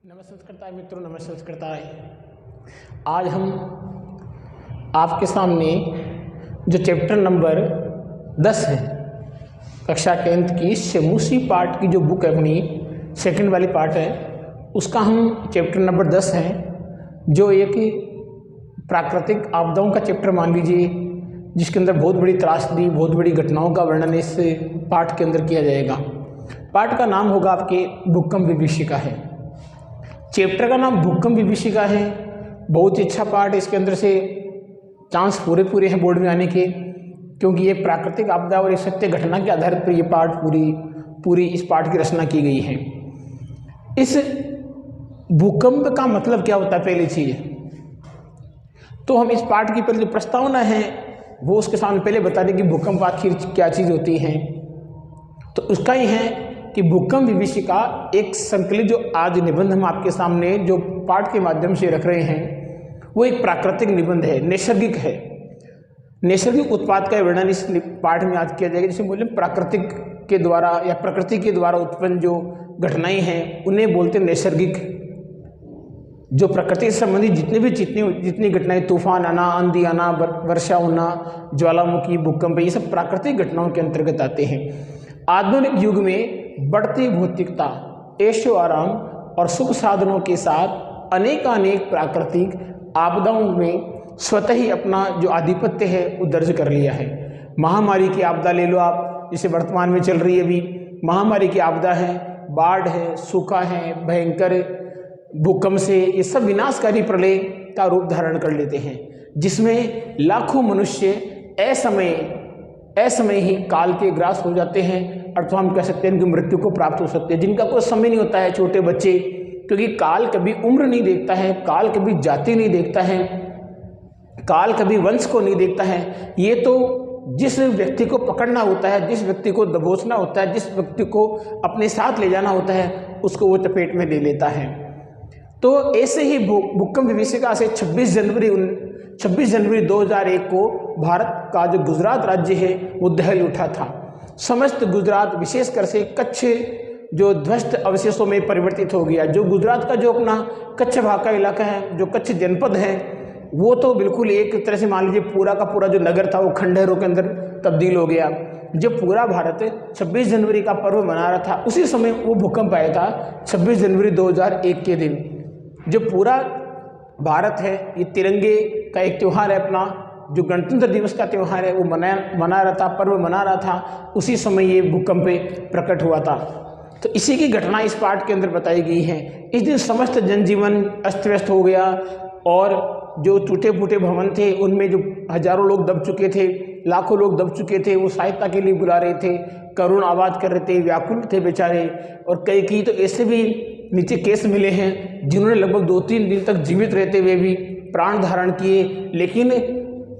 नमस्कार मित्रों, नमस्कार। आज हम आपके सामने जो चैप्टर नंबर 10 है कक्षा 10th की शमूसी पार्ट की जो बुक है अपनी सेकंड वाली पार्ट है, उसका हम चैप्टर नंबर 10 है जो एक प्राकृतिक आपदाओं का चैप्टर मान लीजिए, जिसके अंदर बहुत बड़ी त्रासदी, बहुत बड़ी घटनाओं का वर्णन इस पार्ट के अंदर किया जाएगा। पार्ट का नाम होगा आपके भूकंप विभीषिका है। चैप्टर का नाम भूकंप विभीषिका है। बहुत ही अच्छा पार्ट है। इसके अंदर से चांस पूरे हैं बोर्ड में आने के, क्योंकि ये प्राकृतिक आपदा और एक सत्य घटना के आधार पर ये पार्ट पूरी इस पार्ट की रचना की गई है। इस भूकंप का मतलब क्या होता है पहली चीज तो हम इस पार्ट की पहले जो प्रस्तावना है वो उसके सामने पहले बता दें कि भूकंप आखिर क्या चीज़ होती है। तो उसका ही है कि भूकंप विभीषिका एक संकलित जो आज निबंध हम आपके सामने जो पाठ के माध्यम से रख रहे हैं वो एक प्राकृतिक निबंध है, नैसर्गिक है। नैसर्गिक उत्पाद का वर्णन इस पाठ में आज किया जाएगा, जिसे बोले प्राकृतिक के द्वारा या प्रकृति के द्वारा उत्पन्न जो घटनाएं हैं उन्हें बोलते हैं नैसर्गिक। जो प्रकृति से संबंधित जितनी घटनाएं, तूफान आना, आंधी आना, वर्षा होना, ज्वालामुखी, भूकंप, ये सब प्राकृतिक घटनाओं के अंतर्गत आते हैं। आधुनिक युग में बढ़ती भौतिकता, ऐशो आराम और सुख साधनों के साथ अनेक प्राकृतिक आपदाओं में स्वतः ही अपना जो आधिपत्य है वो दर्ज कर लिया है। महामारी की आपदा ले लो आप, जिसे वर्तमान में चल रही है अभी, महामारी की आपदा है, बाढ़ है, सूखा है, भयंकर भूकंप से ये सब विनाशकारी प्रलय का रूप धारण कर लेते हैं, जिसमें लाखों मनुष्य असमय ही काल के ग्रास हो जाते हैं, अर्थात हम कह सकते हैं कि मृत्यु को प्राप्त हो सकते हैं, जिनका कोई समय नहीं होता है। छोटे बच्चे, क्योंकि काल कभी उम्र नहीं देखता है, काल कभी जाति नहीं देखता है, काल कभी वंश को नहीं देखता है। ये तो जिस व्यक्ति को पकड़ना होता है, जिस व्यक्ति को दबोचना होता है, जिस व्यक्ति को अपने साथ ले जाना होता है, उसको वो चपेट में ले लेता है। तो ऐसे ही भूकंप विभीषिका से 26 जनवरी 2001 को भारत का जो गुजरात राज्य है वो दहल उठा था। समस्त गुजरात, विशेषकर से कच्छ जो ध्वस्त अवशेषों में परिवर्तित हो गया। जो गुजरात का जो अपना कच्छ भाग का इलाका है, जो कच्छ जनपद है, वो तो बिल्कुल एक तरह से मान लीजिए पूरा का पूरा जो नगर था वो खंडहरों के अंदर तब्दील हो गया। जब पूरा भारत 26 जनवरी का पर्व मना रहा था, उसी समय वो भूकंप आया था 26 जनवरी 2001 के दिन। जो पूरा भारत है ये तिरंगे का एक त्यौहार है, अपना जो गणतंत्र दिवस का त्यौहार है वो मना रहा था, पर्व मना रहा था, उसी समय ये भूकंप प्रकट हुआ था। तो इसी की घटना इस पाठ के अंदर बताई गई है। इस दिन समस्त जनजीवन अस्त व्यस्त हो गया और जो टूटे फूटे भवन थे उनमें जो हजारों लोग दब चुके थे, लाखों लोग दब चुके थे, वो सहायता के लिए बुला रहे थे, करुण आवाज कर रहे थे, व्याकुल थे बेचारे। और कई तो ऐसे भी नीचे केस मिले हैं जिन्होंने लगभग 2-3 दिन तक जीवित रहते हुए भी प्राण धारण किए, लेकिन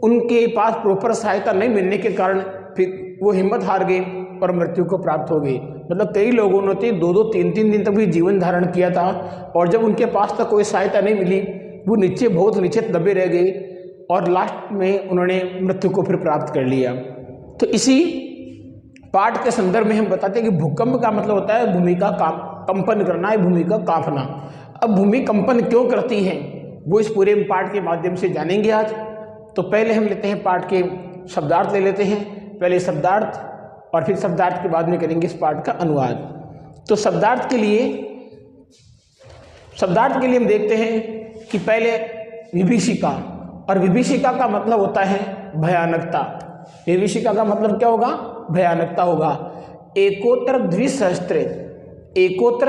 उनके पास प्रॉपर सहायता नहीं मिलने के कारण फिर वो हिम्मत हार गए और मृत्यु को प्राप्त हो गए। मतलब कई लोगों ने 2-2, 3-3 दिन तक भी जीवन धारण किया था, और जब उनके पास तक कोई सहायता नहीं मिली वो बहुत नीचे दबे रह गए और लास्ट में उन्होंने मृत्यु को फिर प्राप्त कर लिया। तो इसी पाठ के संदर्भ में हम बताते हैं कि भूकंप का मतलब होता है भूमि का कंपन करना है, भूमि का कांपना। अब भूमि कंपन क्यों करती है वो इस पूरे पाठ के माध्यम से जानेंगे आज। तो पहले हम लेते हैं पाठ के शब्दार्थ ले लेते हैं, पहले शब्दार्थ और फिर शब्दार्थ के बाद में करेंगे इस पाठ का अनुवाद। तो शब्दार्थ के लिए हम देखते हैं कि पहले विभीषिका, और विभीषिका का मतलब होता है भयानकता। विभीषिका का मतलब क्या होगा? भयानकता होगा। एकोत्तर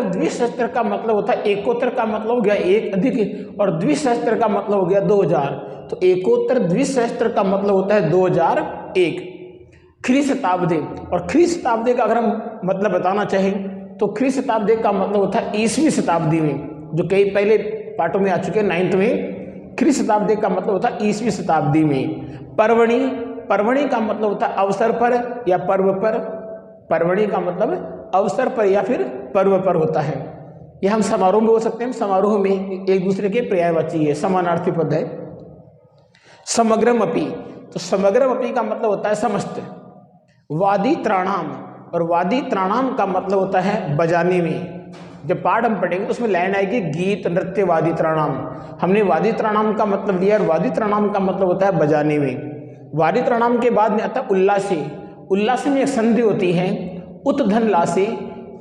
द्विसहस्त्र का मतलब होता है, एकोत्तर का मतलब हो गया एक अधिक और द्विसहस्त्र का मतलब हो गया 2000। तो एकोत्तर द्विसहस्त्र का मतलब होता है 2001 ख्रीष्टाब्दी। और ख्रीष्टाब्दी का अगर हम मतलब बताना चाहें तो ख्रीष्टाब्दी का मतलब होता है ईसवी शताब्दी में, जो कई पहले पाठों में आ चुके हैं 9th में। ख्रीष्टाब्दी का मतलब होता है ईसवी शताब्दी में। पर्वणी का मतलब होता है अवसर पर या पर्व पर। पर्वणी का मतलब अवसर पर या फिर पर्व पर होता है। यह हम समारोह में बोल सकते हैं, समारोह में एक दूसरे के पर्यायवाची है, समानार्थी पद है। समग्रमपि, तो समग्रमपि का मतलब होता है समस्त। वादी त्राणाम, और वादी त्राणाम का मतलब होता है बजाने में। जब पाठ हम पढ़ेंगे तो उसमें लाइन आएगी गीत नृत्य वादित्राणाम। हमने वादित्राणाम का मतलब लिया और वादित्राणाम का मतलब होता है बजाने में। वादित्राणाम के बाद में आता है उल्लासे। उल्लासे में एक संधि होती है उत धन लासे।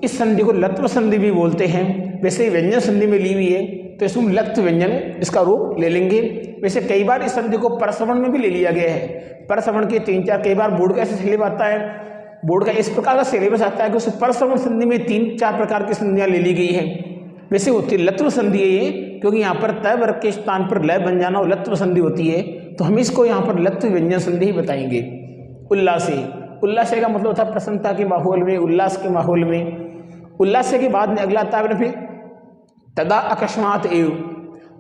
इस संधि को लत्व संधि भी बोलते हैं। वैसे व्यंजन संधि में ली हुई है तो इसमें लत्व व्यंजन इसका रूप ले लेंगे। वैसे कई बार इस संधि को परसवर्ण में भी ले लिया गया है। परसवर्ण के 3-4 कई बार बोर्ड का ऐसे सिलेबस आता है, बोर्ड का इस प्रकार का सिलेबस आता है कि उस परसवर्ण संधि में 3-4 प्रकार की संधियां ले ली गई हैं। वैसे होती है लत्व संधि है ये, क्योंकि यहाँ पर तय वर्ग के स्थान पर लय बन जाना और लत्व संधि होती है, तो हम इसको यहाँ पर लत्व व्यंजन संधि ही बताएंगे। उल्लासे, उल्लासे का मतलब होता है प्रसन्नता के माहौल में, उल्लास के माहौल में। उल्लास के बाद में अगला आता है फिर तदा अकस्मात एव।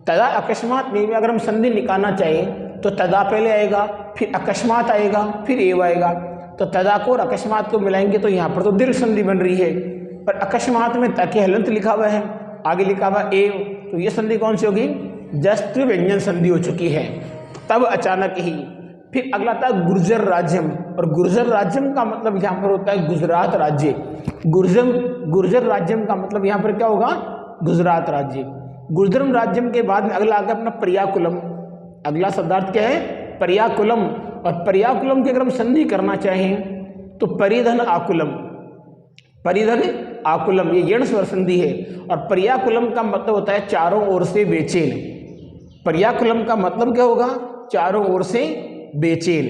तदा अकस्मात में भी अगर हम संधि निकालना चाहें तो तदा पहले आएगा, फिर अकस्मात आएगा, फिर एव आएगा। तो तदा को और अकस्मात को मिलाएंगे तो यहाँ पर तो दीर्घ संधि बन रही है, पर अकस्मात में तक हलंत लिखा हुआ है, आगे लिखा हुआ एव, तो ये संधि कौन सी होगी? जस्त व्यंजन संधि हो चुकी है। तब अचानक ही फिर अगला था गुर्जर राज्यम, और गुर्जर राज्यम का मतलब यहाँ पर होता है गुजरात राज्य। गुर्जर राज्यम का मतलब यहाँ पर क्या होगा? गुजरात राज्य। गुर्जरम राज्यम के बाद में अगला आ गया अपना पर्याकुलम। अगला शब्दार्थ क्या है? पर्याकुलम। और पर्याकुलम की अगर हम संधि करना चाहें तो परिधन आकुलम। परिधन आकुलम ये यण स्वर संधि है। और पर्याकुलम का मतलब होता है चारों ओर से बेचैन। पर्याकुलम का मतलब क्या होगा? चारों ओर से बेचैन।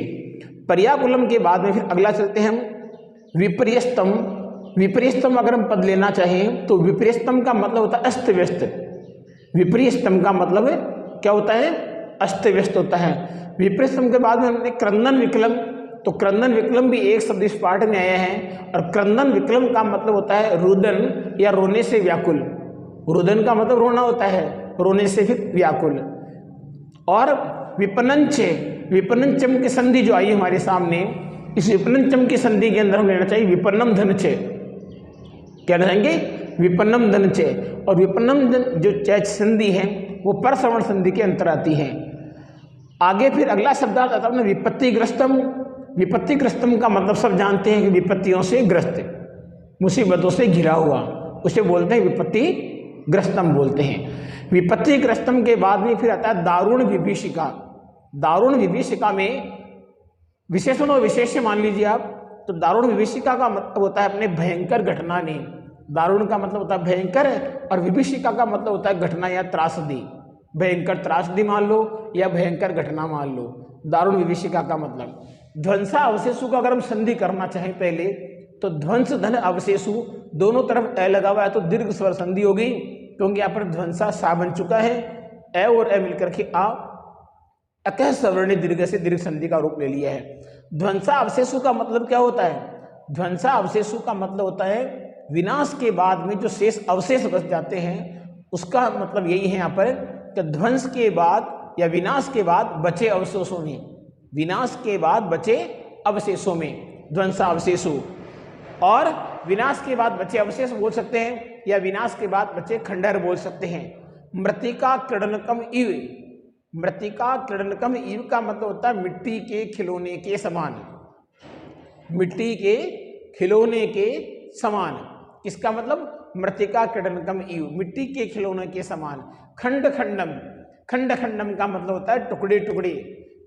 पर्याकुलम के बाद में फिर अगला चलते हैं हम विपर्यस्तम। विपर्यस्तम अगर हम पद लेना चाहें तो विपर्यस्तम का मतलब होता है अस्त व्यस्त। विपर्यस्तम का मतलब क्या होता है? अस्त व्यस्त होता है। विपर्यस्तम के बाद में हमने क्रंदन विकलम, तो क्रंदन विकलम भी एक शब्द इस पाठ में आया है, और क्रंदन विकलम का मतलब होता है रुदन या रोने से व्याकुल। रुदन का मतलब रोना होता है, रोने से फिर व्याकुल। और विपणंच, विपणंचम की संधि जो आई हमारे सामने, इस विपणंचम की संधि के अंदर हम लेना चाहिए विपन्नम धनचे। क्या रहेंगे? विपन्नम धनचे। और विपन्नम जो चैच संधि है वो परसवर्ण संधि के अंतर आती है। आगे फिर अगला शब्द आता है विपत्तिग्रस्तम। विपत्तिग्रस्तम का मतलब सब जानते हैं कि विपत्तियों से ग्रस्त, मुसीबतों से घिरा हुआ, उसे बोलते हैं विपत्तिग्रस्तम बोलते हैं। विपत्तिग्रस्तम के बाद में फिर आता है दारुण विभीषिका। दारुण विभीषिका में विशेषण और विशेष्य मान लीजिए आप, तो दारुण विभीषिका का मतलब होता है अपने भयंकर घटना ने। दारुण का मतलब होता है भयंकर, और विभीषिका का मतलब होता है घटना या त्रासदी। भयंकर त्रासदी मान लो या भयंकर घटना मान लो, दारुण विभीषिका का मतलब। ध्वंसा अवशेषु का अगर हम संधि करना चाहें पहले तो ध्वंस धन अवशेषु, दोनों तरफ ए लगा हुआ है तो दीर्घ स्वर संधि होगी, क्योंकि यहाँ पर ध्वंसा सा बन चुका है, ए और ए मिलकर के आ अकह सवर्णी दीर्घ से दीर्घ संधि का रूप ले लिया है। ध्वंसा अवशेषु का मतलब क्या होता है? ध्वंसा अवशेषु का मतलब होता है विनाश के बाद में जो शेष अवशेष बच जाते हैं, उसका मतलब यही है यहाँ पर कि ध्वंस के बाद या विनाश के बाद बचे अवशेषों में, विनाश के बाद बचे अवशेषों में ध्वंसा अवशेषु। और विनाश के बाद बचे अवशेष बोल सकते हैं, या विनाश के बाद बचे खंडहर बोल सकते हैं। मृतिका क्रीडनकम इव। मृतिका क्रीडनकम इव का मतलब होता है मिट्टी के खिलौने के समान। मिट्टी के खिलौने के समान, इसका मतलब मृतिका क्रीडनकम इव, मिट्टी के खिलौने के समान। खंड खंडम, खंड खंडम का मतलब होता है टुकड़े टुकड़े।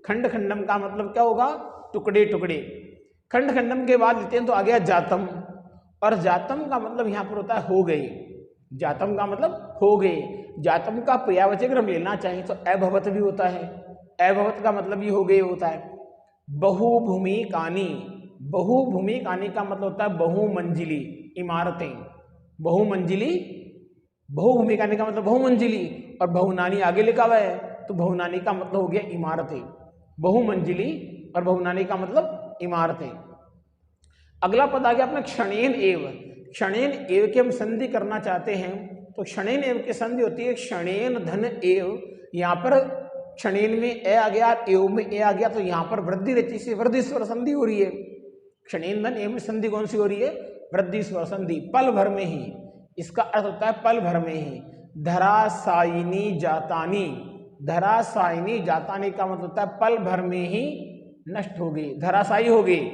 खंड खंडम का मतलब क्या होगा? टुकड़े टुकड़े। खंड खंडम के बाद लेते हैं तो आ गया जातम, और जातम का मतलब यहाँ पर होता है हो गए। जातम का मतलब हो गए। जातम का पर्यायवाची अगर हम लेना चाहें तो अभवत भी होता है। अभवत का मतलब भी हो गए होता है। बहुभूमिकानी, बहुभूमिकानी का मतलब होता है बहुमंजिली इमारतें। बहुमंजिली, बहुभूमिकानी का मतलब बहुमंजिली, और बहुनानी आगे लिखा हुआ है तो बहुनानी का मतलब हो गया इमारतें। बहुमंजिली और बहुनानी का मतलब इमारतें। अगला पद आ गया अपना क्षणेन एव। क्षणेन एव की हम संधि करना चाहते हैं तो क्षणेन एव की संधि होती है क्षणेन धन एव। यहाँ पर क्षणेन में ए आ गया, एव में ए आ गया, तो यहाँ पर वृद्धि रचि से वृद्धि स्वर संधि हो रही है। क्षणेन धन एव में संधि कौन सी हो रही है? वृद्धि स्वर संधि, पल भर में ही। इसका अर्थ होता है पल भर में ही। धरासायिनी जातानी, धरासायिनी जातानी का मतलब होता है पल भर में ही नष्ट हो गई, धराशायी हो गई।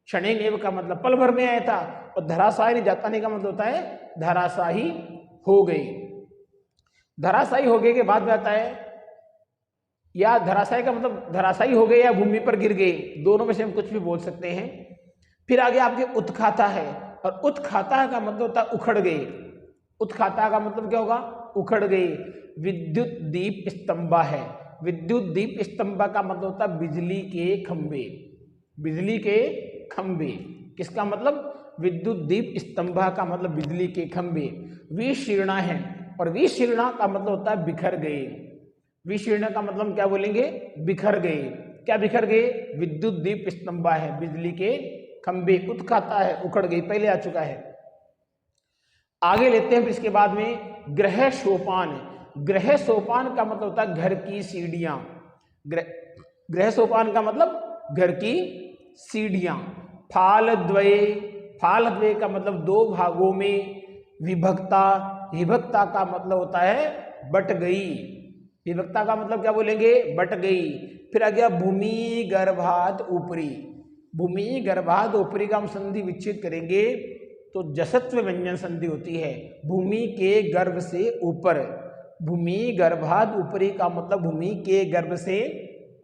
क्षणेनेव का मतलब पल भर में आया था, और धराशायी जाताने का मतलब होता है धराशायी हो गई। धराशायी हो गए के बाद आता है, या धराशायी का मतलब धराशायी हो गए या भूमि पर गिर गए, दोनों में से हम कुछ भी बोल सकते हैं। फिर आगे आपके उत्खाता है, और उत्खाता का मतलब होता है उखड़ गए। उत्खाता का मतलब क्या होगा? उखड़ गए। विद्युत दीप स्तंभा है, विद्युत दीप स्तंभा का मतलब होता है बिजली के खंभे। बिजली के खंभे किसका मतलब? विद्युत दीप स्तंभा का मतलब बिजली के खंभे। विशीर्णा है, और विशीर्णा का मतलब होता है बिखर गए। विशीर्ण का मतलब क्या बोलेंगे? बिखर गए। क्या बिखर गए? विद्युत दीप स्तंभा है, बिजली के खंभे। उत्खाता है, उखड़ गई, पहले आ चुका है। आगे लेते हैं फिर इसके बाद में ग्रह सोपान। ग्रह सोपान का मतलब होता है घर की सीढ़ियां। ग्रह सोपान का मतलब घर की सीढ़ियां। फाल द्वये, फाल द्वये का मतलब दो भागों में विभक्ता। विभक्ता का मतलब होता है बट गई। विभक्ता का मतलब क्या बोलेंगे? बट गई। फिर आ गया भूमि गर्भात ऊपरी। भूमि गर्भात ऊपरी का हम संधि विच्छेद करेंगे तो जसत्व व्यंजन संधि होती है। भूमि के गर्भ से ऊपर। भूमि गर्भात ऊपरी का मतलब भूमि के गर्भ से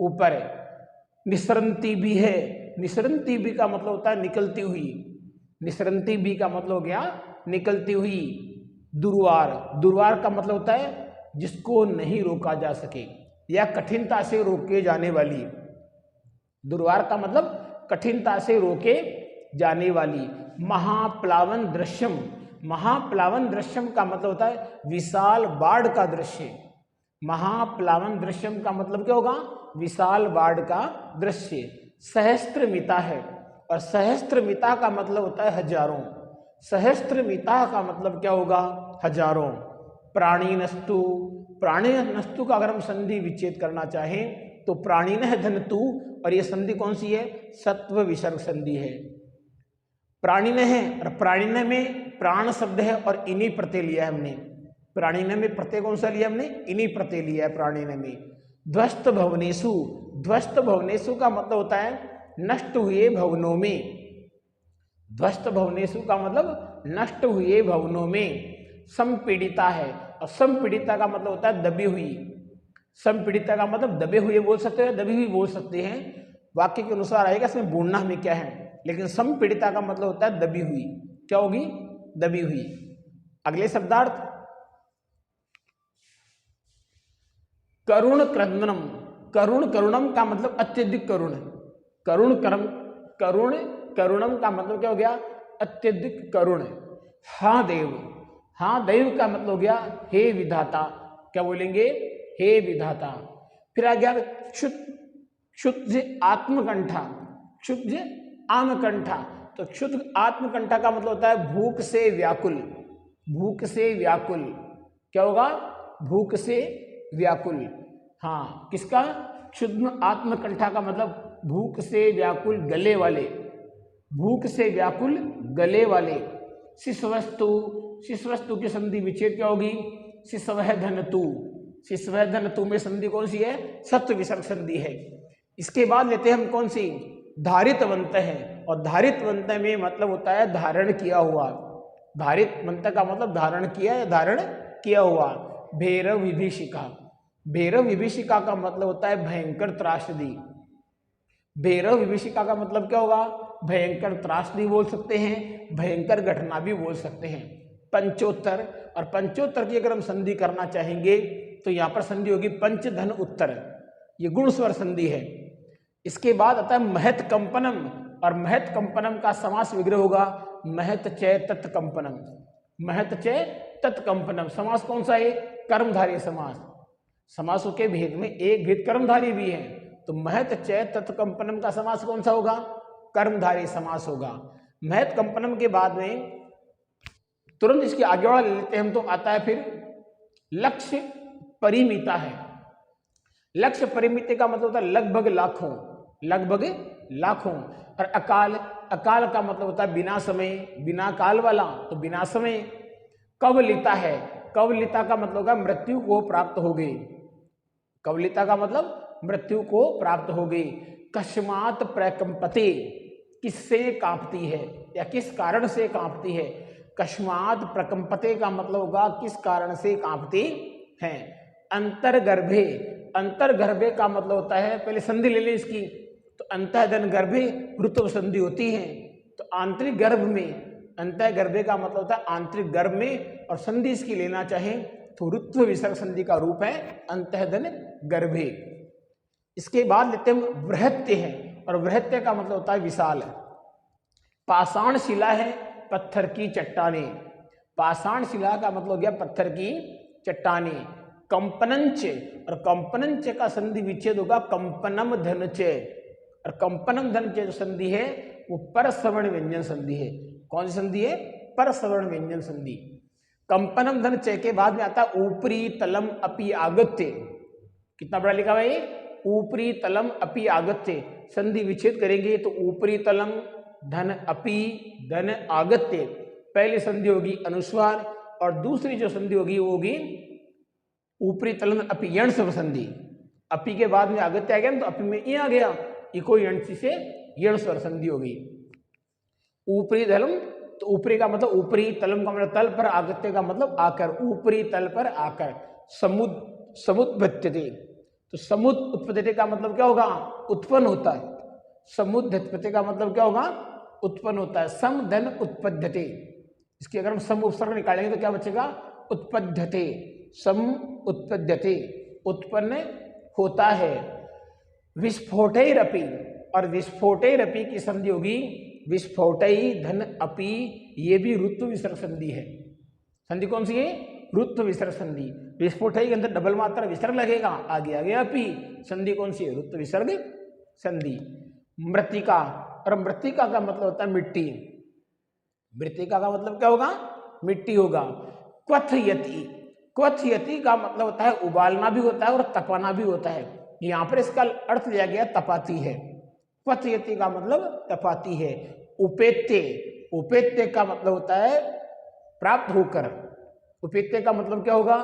ऊपर। निसरंती भी है, निसरंती भी का मतलब होता है निकलती हुई। निसरंती भी का मतलब हो गया निकलती हुई। दुर्वार, दुर्वार का मतलब होता है जिसको नहीं रोका जा सके या कठिनता से रोके जाने वाली। दुर्वार का मतलब कठिनता से रोके जाने वाली। महाप्लावन दृश्यम, महाप्लावन दृश्यम का मतलब होता है विशाल बाढ़ का दृश्य। महाप्लावन दृश्यम का मतलब क्या होगा? विशाल बाढ़ का दृश्य। सहस्त्रमिता है, और सहस्त्रमिता का मतलब होता है हजारों। सहस्त्रमिता का मतलब क्या होगा? हजारों। प्राणीनस्तु, प्राणीनस्तु का अगर हम संधि विच्छेद करना चाहें तो प्राणिनः धनतु, और ये संधि कौन सी है? सत्व विसर्ग संधि है। प्राणिनः है, और प्राणिनः में प्राण शब्द है और इन्हीं प्रत्यय लिया है हमने। प्राणिनः में प्रत्यय कौन सा लिया हमने? इन्हीं प्रत्यय लिया है प्राणिनः में। ध्वस्त भवनेषु, ध्वस्त भवनेषु का मतलब होता है नष्ट हुए भवनों में। ध्वस्त भवनेषु का मतलब नष्ट हुए भवनों में। संपीड़िता है, और संपीड़िता का मतलब होता है दबी हुई। संपीड़िता का मतलब दबे हुए बोल सकते हैं, दबी हुई बोल सकते हैं, वाक्य के अनुसार आएगा इसमें बोलना हमें क्या है। लेकिन संपीड़िता का मतलब होता है दबी हुई। क्या होगी? दबी हुई। अगले शब्दार्थ करुण क्रंदनम। करुण, करुणम का मतलब अत्यधिक करुण। करुण करम, करुण करुणम का मतलब क्या हो गया? अत्यधिक करुण। हाँ देव, हाँ देव का मतलब हो गया हे विधाता। क्या बोलेंगे? हे विधाता। फिर आ गया क्षुत, क्षुद्ध आत्मकंठा। क्षुद्ध आमकंठा, तो क्षुद्ध आत्मकंठा का मतलब होता है भूख से व्याकुल। भूख से व्याकुल। क्या होगा? भूख से व्याकुल। हाँ, किसका? क्षुद्ध आत्मकंठा का मतलब भूख से व्याकुल गले वाले। भूख से व्याकुल गले वाले। शिशवस्तु, शिशवस्तु की संधि विच्छेद क्या होगी? शिशवः धनतु। शिशवः धनतु में संधि कौन सी है? सत्व विसर्ग संधि है। इसके बाद लेते हैं हम कौन सी? धारितवंत है, और धारितवंत में मतलब होता है धारण किया हुआ। धारितवंत का मतलब धारण किया या धारण किया हुआ। भैरव विभीषिका, भैरव विभीषिका का मतलब होता है भयंकर त्रासदी। भैरव विभीषिका का मतलब क्या होगा? भयंकर त्रासदी बोल सकते हैं, भयंकर घटना भी बोल सकते हैं। पंचोत्तर, और पंचोत्तर की अगर हम संधि करना चाहेंगे तो यहाँ पर संधि होगी पंचधन उत्तर। ये गुण स्वर संधि है। इसके बाद आता है महत कंपनम, और महत कंपनम का समास विग्रह होगा महत चय तत्कंपनम। महत चय तत्कंपनम समास कौन सा है? कर्मधारय समास। समासों के भेद में एक भेद कर्मधारय भी है, तो महत चय तत्कंपनम का समास कौन सा होगा? कर्मधारय समास होगा। महत कंपनम के बाद में तुरंत इसके आगे वाला ले लेते हैं हम, तो आता है फिर लक्ष्य परिमिता है। लक्ष्य परिमिति का मतलब होता है लगभग लाखों, लगभग लाखों। और अकाल, अकाल का मतलब होता है बिना समय, बिना काल वाला, तो बिना समय। कवलिता है, कवलिता का मतलब होगा मृत्यु को प्राप्त हो गई। कवलिता का मतलब मृत्यु को प्राप्त हो गई। कस्मात प्रकंपते, किससे कांपती है या किस कारण से कांपती है। कस्मात् प्रकंपते का मतलब होगा किस कारण से कांपती है। अंतर्गर्भे, अंतर्गर्भे का मतलब होता है, पहले संधि ले लें इसकी, तो अंतःधन गर्भे ऋत्व संधि होती है। तो आंतरिक गर्भ में, अंतः गर्भे का मतलब होता है आंतरिक गर्भ में, और संधि इसकी लेना चाहें तो ऋत्व विसर्ग संधि का रूप है अंतःधन गर्भे। इसके बाद लेते हैं बृहत्य है, और बृहत्य का मतलब होता है विशाल। पाषाण शिला है, पत्थर की चट्टाने। पाषाण शिला का मतलब हो गया पत्थर की चट्टाने। कंपनंच, और कंपनंच का संधि विच्छेद होगा कंपनम धनच, और कंपनम धनच जो संधि है वो परसवर्ण व्यंजन संधि है। कौन सी संधि है? परसवर्ण व्यंजन संधि। कंपनम धन च के बाद में आता है ऊपरी तलम अपि आगत्य। कितना बड़ा लिखा भाई? ऊपरी तलम अपि आगत्य। संधि विच्छेद करेंगे तो ऊपरी तलम धन अपि धन आगत्य। पहली संधि होगी अनुस्वार, और दूसरी जो संधि होगी वो होगी ऊपरी तलम अपि यण स्वर संधि। अपि के बाद में आगत्य आ गया तो अपि में ई आ गया, इको यण से यण स्वर संधि होगी। ऊपरी तलम, तो ऊपरी का मतलब ऊपरी, तलम का मतलब तल पर, आगत्य का मतलब आकर, ऊपरी तल पर आकर। समुद्भत्यते, तो समुद उत्पत्ति का मतलब क्या होगा? उत्पन्न होता है। समुद्भत्यते का मतलब क्या होगा? उत्पन्न होता है। सम धन उत्पद्यते, इसकी अगर हम सम उपसर्ग निकालेंगे तो क्या बचेगा? उत्पद्यते, सम उत्पद्यते, उत्पन्न होता है। विस्फोटैरपि, और विस्फोटैरपि की संधि होगी विस्फोटै धन अपि, ये भी ऋत्व विसर्ग संधि है। संधि कौन सी है? ऋत्व विसर्ग संधि। विस्फोटै के अंदर डबल मात्रा विसर्ग लगेगा, आगे आगे अपि। संधि कौन सी है? ऋत्व विसर्ग संधि। मृत्तिका, और मृत्तिका का मतलब होता है मिट्टी। मृत्तिका का मतलब क्या होगा? मिट्टी होगा। क्वथयति, क्वथयति का मतलब होता है उबालना भी होता है और तपाना भी होता है। यहाँ पर इसका अर्थ लिया गया तपाती है। क्वथयति का मतलब तपाती है। उपेत्य, उपेत्य का मतलब होता है प्राप्त होकर। उपेत्य का मतलब क्या होगा?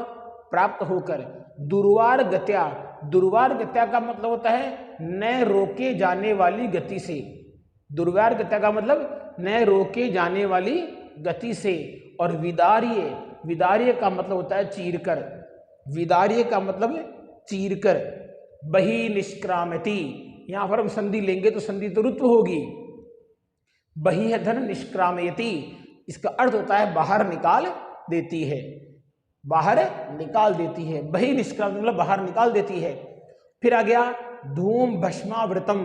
प्राप्त होकर। दुर्वार गत्या, दुर्वार गत्या का मतलब होता है न रोके जाने वाली गति से। दुर्वार गत्या का मतलब न रोके जाने वाली गति से। और विदार्य, विदार्य का मतलब होता है चीरकर। विदार्य का मतलब चीरकर। बहि निष्क्रामति, यहां पर हम संधि लेंगे तो संधि तो ऋत्व होगी। बहि है धन निष्क्रामयति, इसका अर्थ होता है बाहर निकाल देती है, बाहर निकाल देती है। बहि निष्क्राम मतलब बाहर निकाल देती है। फिर आ गया धूम भस्मावृतम।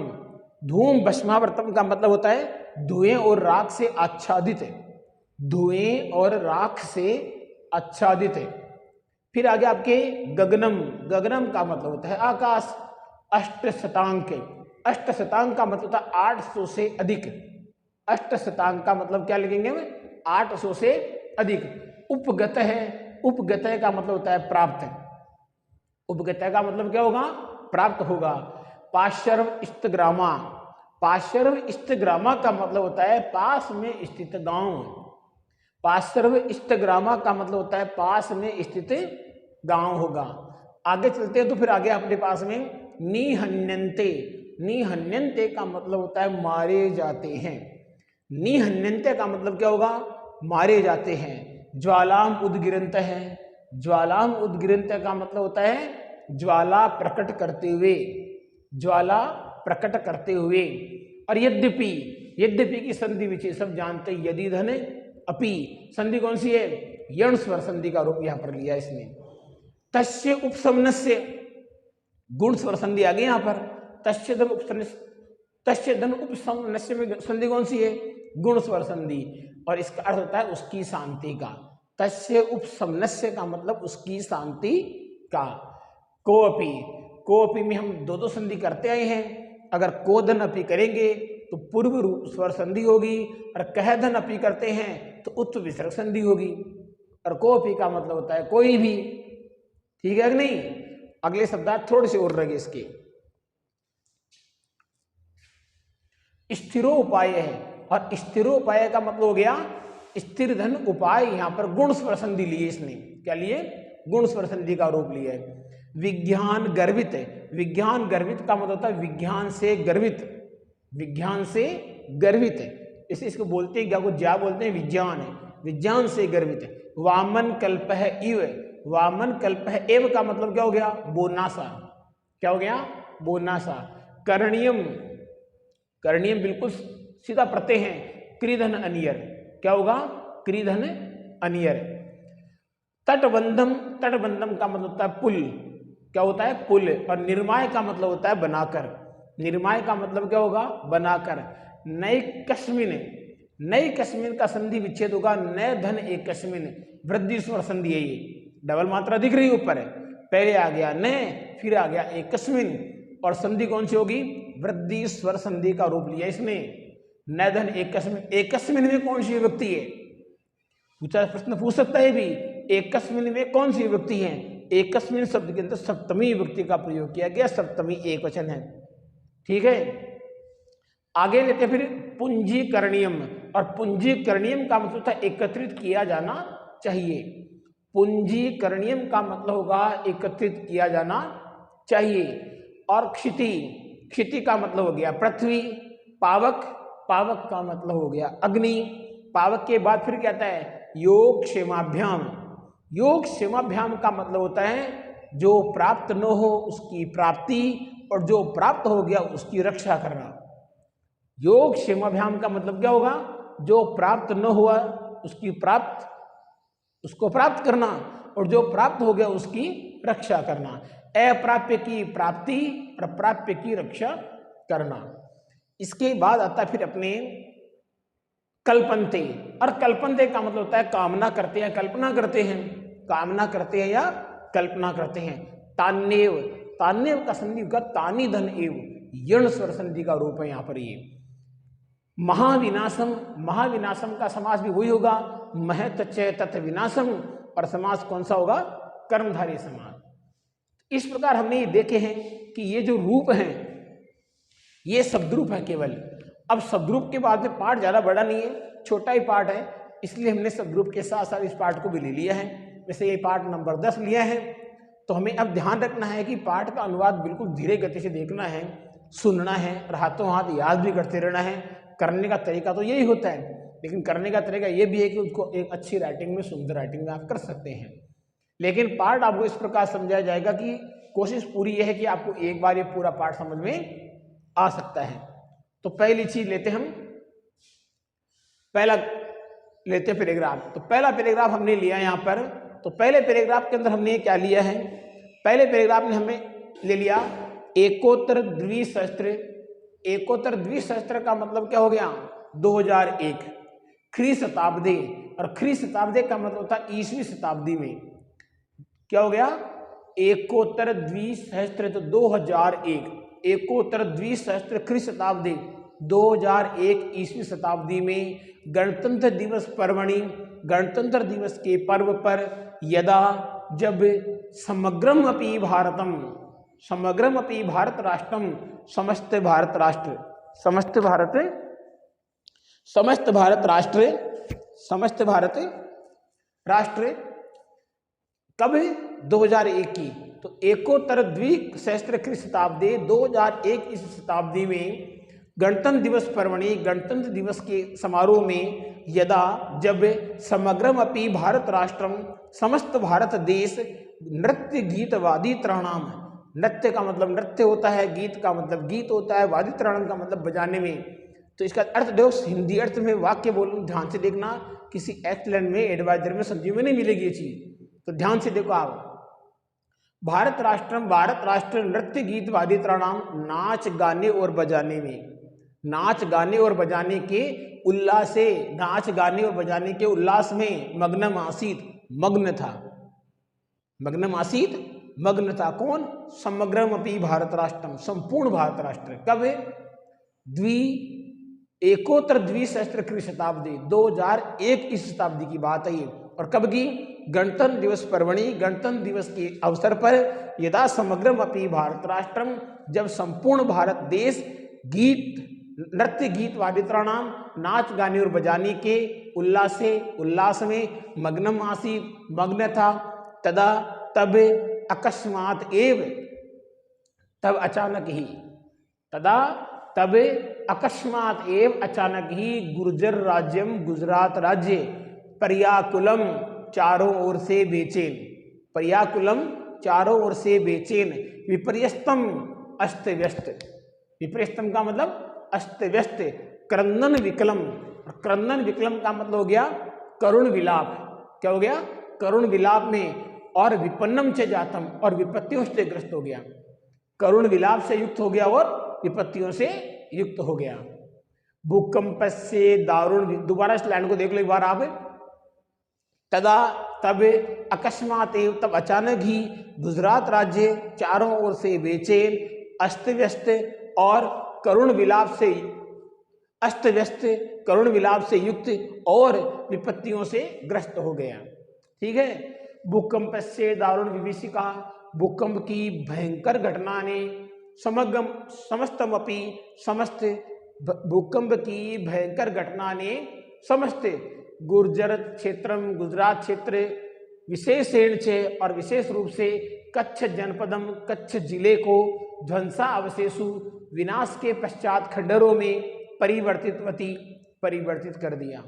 धूम भस्मावृतम का मतलब होता है धुएं और राख से आच्छादित है, धुएं और राख से आच्छादित है। फिर आगे आपके गगनम, गगनम का मतलब होता है आकाश। अष्ट शतांक, अष्ट शतांक का मतलब होता है 800 से अधिक। अष्ट शतांक का मतलब क्या लिखेंगे हम? 800 से अधिक। उपगत है, उपगत का मतलब होता है प्राप्त। उपगत का मतलब क्या होगा? प्राप्त होगा। पाशर्व इष्टग्रामा, पाशर्व इष्टग्रामा का मतलब होता है पास में स्थित गांव। पाशर्व इष्टग्रामा का मतलब होता है पास में स्थित गांव होगा। आगे चलते हैं तो फिर आगे अपने पास में निहन्यन्ते, निहन्यन्ते का मतलब होता है मारे जाते हैं। निहन्यन्ते का मतलब क्या होगा? मारे जाते हैं। ज्वालाम उद्गिरंत है, ज्वालाम उद्गिरंत का मतलब होता है ज्वाला प्रकट करते हुए, ज्वाला प्रकट करते हुए। और यद्यपि, यद्यपि की संधि विच्छेद सब जानते हैं। यदि धन अपि, संधि कौन सी है? यण स्वर संधि का रूप यहां पर लिया इसने। तस्य उपसमनस्य, गुण स्वर संधि आ गई यहां पर। तस्य धन उपसमन, तस्य धन उपसमनस्य में संधि कौन सी है? गुण स्वर संधि। और इसका अर्थ होता है उसकी शांति का। तस्य उपसमनस्य का मतलब उसकी शांति का। कोअपि, कोअपि में हम दो दो संधि करते आए हैं। अगर कोधन अपि करेंगे तो पूर्व रूप स्वर संधि होगी, और कह धन अपि करते हैं तो उत्व विसर्ग संधि होगी। और कोअपि का मतलब होता है कोई भी। ठीक है कि नहीं? अगले शब्दार्थ थोड़े से और रह गए इसके। स्थिरो उपाय है, और स्थिरो उपाय का मतलब हो गया स्थिर धन उपाय। यहां पर गुण स्वर संधि लिए इसने। क्या लिए? गुण स्वर संधि का रूप लिया है। विज्ञान गर्वित, विज्ञान गर्वित का मतलब होता है विज्ञान से गर्वित, विज्ञान से गर्वित है। इसे इसको बोलते हैं क्या, को ज्या बोलते हैं विज्ञान है, विज्ञान से गर्वित है। वामन कल्प है इव, वामन कल्प है एव का मतलब क्या हो गया, बोनासा। क्या हो गया, बोनासा। कर्णियम, कर्णियम बिल्कुल सीधा प्रत्यय है, क्रीधन अनियर। क्या होगा, क्रीधन अनियर। तटबंधम, तटबंधम का मतलब होता है पुल। क्या होता है, पुल। और निर्माय का मतलब होता है बनाकर, निर्माय का मतलब क्या होगा, बनाकर। नई कस्मिन, नई कस्मिन का संधि विच्छेद होगा नए धन एक कस्मिन, वृद्धि स्वर संधि है ये, डबल मात्रा दिख रही है ऊपर है, पहले आ गया नए फिर आ गया एक कस्मिन, और संधि कौन सी होगी, वृद्धि स्वर संधि का रूप लिया इसने, नए धन एक कस्मिन। एक कस्मिन में कौन सी विभक्ति है, पूछा प्रश्न पूछ सकता है भी, एक कस्मिन में कौन सी विभक्ति है। एक कस्मिन शब्द के अंदर सप्तमी विभक्ति का प्रयोग किया गया, सप्तमी एक वचन है। ठीक है, आगे लेते फिर पुंजीकरणीयम, और पुंजीकरणीयम का मतलब था एकत्रित किया जाना चाहिए। पुंजीकरणीयम का मतलब होगा एकत्रित किया जाना चाहिए। और क्षिति, क्षिति का मतलब हो गया पृथ्वी। पावक, पावक का मतलब हो गया अग्नि। पावक के बाद फिर क्या आता है, योग क्षेमाभ्याम। योग क्षेमाभ्याम का मतलब होता है जो प्राप्त न हो उसकी प्राप्ति, और जो प्राप्त हो गया उसकी रक्षा करना। योग क्षेमाभ्याम का मतलब क्या होगा, जो प्राप्त न हुआ उसकी प्राप्त, उसको प्राप्त करना, और जो प्राप्त हो गया उसकी रक्षा करना। अप्राप्य की प्राप्ति और प्राप्य की रक्षा करना। इसके बाद आता फिर अपने कल्पनते, और कल्पनते का मतलब होता है कामना करते हैं, कल्पना करते हैं, कामना करते हैं या कल्पना करते हैं। तान्नेव, तान्नेव का संधि होगा तानी धन एव, यण स्वर संधि का रूप है यहाँ पर ये। महाविनाशम, महाविनाशम का समास भी वही होगा, महत च तत् विनाशम, और समास कौन सा होगा, कर्मधारय समास। इस प्रकार हमने ये देखे हैं कि ये जो रूप हैं ये शब्द रूप है केवल। अब शब्द रूप के बाद में पाठ ज़्यादा बड़ा नहीं है, छोटा ही पाठ है, इसलिए हमने शब्द रूप के साथ साथ इस पाठ को भी ले लिया है। वैसे ये पाठ नंबर 10 लिया है, तो हमें अब ध्यान रखना है कि पाठ का अनुवाद बिल्कुल धीरे गति से देखना है, सुनना है, और हाथों हाथ याद भी करते रहना है। करने का तरीका तो यही होता है, लेकिन करने का तरीका ये भी है कि उसको एक अच्छी राइटिंग में, सुंदर राइटिंग में आप कर सकते हैं। लेकिन पाठ आपको इस प्रकार समझाया जाएगा कि कोशिश पूरी यह है कि आपको एक बार ये पूरा पाठ समझ में आ सकता है। तो पहली चीज लेते हम, पहला लेते पैराग्राफ। तो पहला पैराग्राफ हमने लिया यहाँ पर। तो पहले पैराग्राफ के अंदर हमने क्या लिया है, पहले पैराग्राफ में हमें ले लिया एकोत्तर द्विसहस्त्र। एकोत्तर द्विसहस्त्र का मतलब क्या हो गया, 2001 ख्री शताब्दी, और ख्री शताब्दी का मतलब होता है ईसवी शताब्दी में। क्या हो गया, एकोत्तर द्विसहस्त्र तो 2001, एकोत्तर द्विसहस्त्र ख्री शताब्दी 2001 ईसवी शताब्दी में गणतंत्र दिवस पर्वणि, गणतंत्र दिवस के पर्व पर, यदा जब समग्रम अपि भारतम, समग्रम अपि भारत राष्ट्रम, समस्त भारत राष्ट्र, समस्त भारत, समस्त भारत राष्ट्र, समस्त भारत राष्ट्र कब, 2001 की। तो एकोत्तर द्विसहस्त्र ख्री शताब्दी 2001 इस शताब्दी में गणतंत्र दिवस पर्वणि, गणतंत्र दिवस के समारोह में, यदा जब समग्रम अपि भारत राष्ट्रम, समस्त भारत देश, नृत्य गीत वादित्राणाम, नृत्य का मतलब नृत्य होता है, गीत का मतलब गीत होता है, वादित्राणाम का मतलब बजाने में। तो इसका अर्थ देखो, हिंदी अर्थ में वाक्य बोलूँ, ध्यान से देखना, किसी एक्सलेंट में एडवाइजर में सब्जी में नहीं मिलेगी ये चीज, तो ध्यान से देखो आप। भारत राष्ट्रम, भारत राष्ट्र नृत्य गीत वादित्राणाम, नाच गाने और बजाने में, नाच गाने और बजाने के उल्लास से, नाच गाने और बजाने के उल्लास में मग्नम आसीत, मग्न था, मग्नम आसीत, मग्न था। कौन, समग्रम अपि भारत राष्ट्रम, संपूर्ण भारत राष्ट्र। कब, एकोत्तर द्विसहस्त्र ख्री शताब्दी 2001 इस शताब्दी की बात है ये। और कब की, गणतंत्र दिवस पर्वणि, गणतंत्र दिवस के अवसर पर, यदा समग्रम अपि भारत राष्ट्रम, जब संपूर्ण भारत देश गीत, नृत्य गीत वादित्राणाम, नाच गाने और बजाने के उल्लास से, उल्लास में, मग्नम आसीत, मग्न था, तदा तब, अकस्मात एव, तब अचानक ही, तदा तब अकस्मात एव अचानक ही गुर्जर राज्यम गुजरात राज्य पर्याकुलम चारों ओर से बेचैन, पर्याकुलम चारों ओर से बेचैन, विपर्यस्तम अस्त व्यस्त, विपर्यस्तम का मतलब अस्त व्यस्त, क्रंदन विकलम, क्रंदन विकलम का मतलब हो गया करुण विलाप, क्या हो गया करुण विलाप में, और विपन्नम से जातम, और विपत्तियों से ग्रस्त हो गया, करुण विलाप से युक्त हो गया और विपत्तियों से युक्त हो गया। भूकंप से दारुण, दोबारा इस लाइन को देख लो एक बार आप, तदा तब अकस्मात एव तब अचानक ही गुजरात राज्य चारों ओर से बेचैन अस्त व्यस्त और करुण विलाप से, अस्त व्यस्त करुण विलाप से युक्त और विपत्तियों से ग्रस्त हो गया। ठीक है, भूकंप से दारुण विभीषिका, भूकंप की भयंकर घटना ने समग्र समस्तमपि समस्त, भूकंप की भयंकर घटना ने समस्त गुर्जर क्षेत्रम गुजरात क्षेत्र विशेषण से और विशेष रूप से कच्छ जनपदम कच्छ जिले को ध्वंसा अवशेषु विनाश के पश्चात खंडरों में परिवर्तित कर दिया।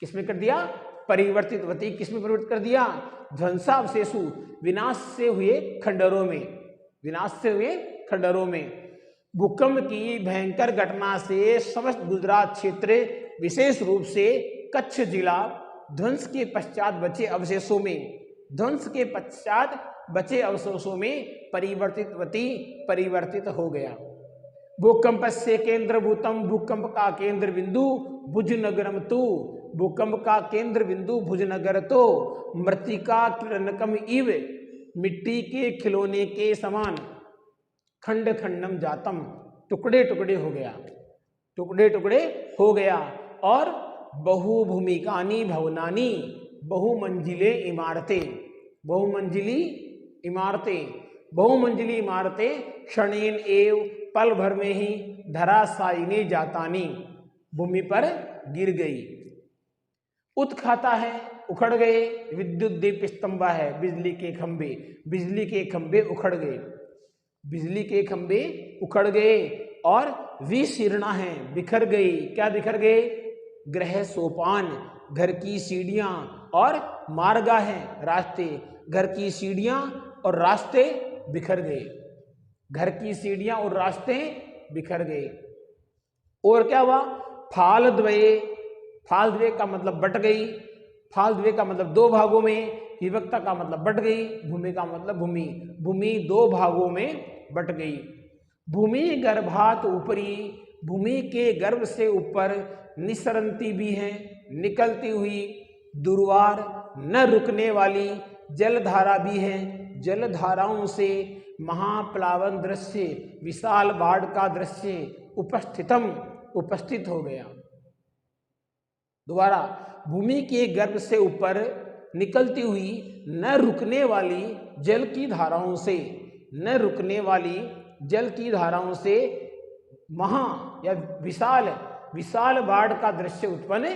किसमें कर दिया? परिवर्तितवती। किसमें परिवर्तित कर दिया? ध्वंसा अवशेषु, विनाश से हुए खंडरों में, विनाश से हुए खंडरों में। भूकंप की भयंकर घटना से समस्त गुजरात क्षेत्र विशेष रूप से कच्छ जिला ध्वंस के पश्चात बचे अवशेषों में, ध्वंस के पश्चात बचे अवशेषों में परिवर्तित हो गया। भूकंप से केंद्रभूतम, भूकंप का केंद्र बिंदु भुजनगरम तो, भूकंप का केंद्र बिंदु भुजनगर तो मृतिका किरणकम इव, मिट्टी के खिलौने के समान, खंड खंडम जातम, टुकड़े टुकड़े हो गया, टुकड़े टुकड़े हो गया। और बहुभूमिकानी भवनानी, बहुमंजिले इमारतें, बहुमंजिली इमारतें, बहुमंजिली इमारतें क्षणेन एव पल भर में ही धराशायिनी जातानी, भूमि पर गिर गई। उत्खाता है, उखड़ गए। विद्युत दीप स्तंभा है, बिजली के खंभे, बिजली के खंभे उखड़ गए, बिजली के खंभे उखड़ गए। और विशीर्णा है, बिखर गई। क्या बिखर गए? गृह सोपान, घर की सीढ़ियां और मार्गा है, रास्ते, घर की सीढ़ियां और रास्ते बिखर गए, घर की सीढ़ियां और रास्ते बिखर गए। और क्या हुआ? फाल द्वये, फाल द्वय का मतलब बट गई, फाल द्वय का मतलब दो भागों में, विभक्ता का मतलब बट गई, भूमि का मतलब भूमि, भूमि दो भागों में बट गई। भूमि गर्भात ऊपरी, भूमि के गर्भ से ऊपर, निसरंती भी है, निकलती हुई, दुर्वार न रुकने वाली जलधारा भी है, जलधाराओं से महाप्लावन दृश्य, विशाल बाढ़ का दृश्य उपस्थित हो गया। दोबारा, भूमि के गर्भ से ऊपर निकलती हुई न रुकने वाली जल की धाराओं से, न रुकने वाली जल की धाराओं से महा या विशाल बाढ़ का दृश्य उत्पन्न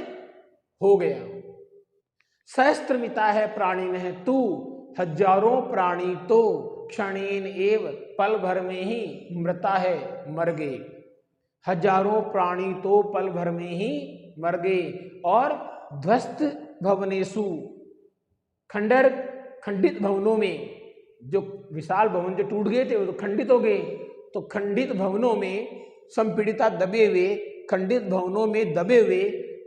हो गया। सहस्त्रमिता है प्राणी है तू, हजारों प्राणी तो क्षणेन एव पल भर में ही मृता है, मर गए। हजारों प्राणी तो पल भर में ही मर गए। और ध्वस्त भवनेषु, खंडित भवनों में, जो विशाल भवन जो टूट गए थे वो तो खंडित हो गए, तो खंडित भवनों में संपीड़िता दबे हुए, खंडित भवनों में दबे हुए